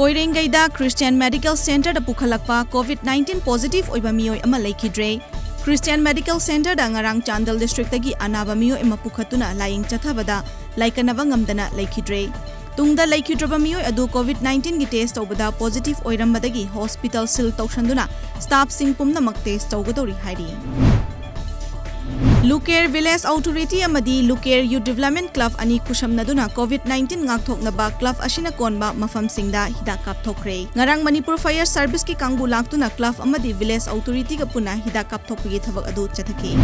कोइरेंगैदा Christian medical centre दा पुखलकपा कोविड-19 positive ओइबा मियोय अमा लेखिद्रे Christian medical centre दा ngarang चांदल डिस्ट्रिक्ट तगी अनाबा मियोय अमा पुखतुना लाइंग चथबदा लाइकनबा ngamdana लेखिद्रे तुंगदा लेखिद्रबा मियोय अदु कोविड-19 गी टेस्ट तौबदा पॉजिटिव ओइरमबदगी हॉस्पिटल सिल तौसंदुना स्टाफ सिंग पुमनमक टेस्ट तौगदौरी हाइरी लुकेर विलेज ऑथोरिटी अमदी लुकेर यूथ डेवलपमेंट क्लब अनि खुशमनदुना कोविड-19 ngakthoknaba क्लब असिना कोनबा मफमसिंगदा हिदा कापथोखरे ngarang मणिपुर फायर सर्विस की कांगबु लाक्तुना क्लब अमदी विलेज ऑथोरिटी का पुना हिदा कापथोकपगी थबक अदु चथकी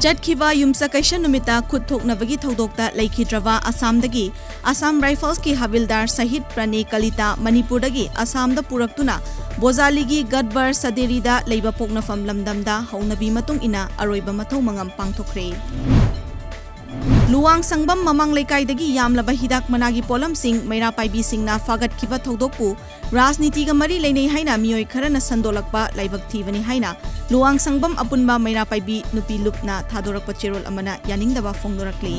चटखिबा युमसकैशन नुमिता खुद थोकनबगी थौदोकता लेखिद्रवा असमदगी असम राइफल्स की हविलदार शहीद प्रणय कलिता मणिपुरदगी असमदा पुरक्तुना बोजालीगी गदबर सदेरीदा लेबा पोकनफम लमदमदा हौनबी मतुंग इना अरोइबा मथौ मंगम पांगथोखरे लुवांग संगबम ममांग लेकाइदगी यामलबा हिदाक मनागी पोलम सिंह मैरा पाइबी सिंहना फागतखिबा थौदोकपु राजनीतिगा मरी लेनै हाइना मियोय खरना संदोलकपा लाइबक थीबनी हाइना लुवांग संगबम अपुनबा मैरा पाइबी नुपी लुपना थादोरकपा चेरोल अमना यानिंगदबा फोंदोरकले।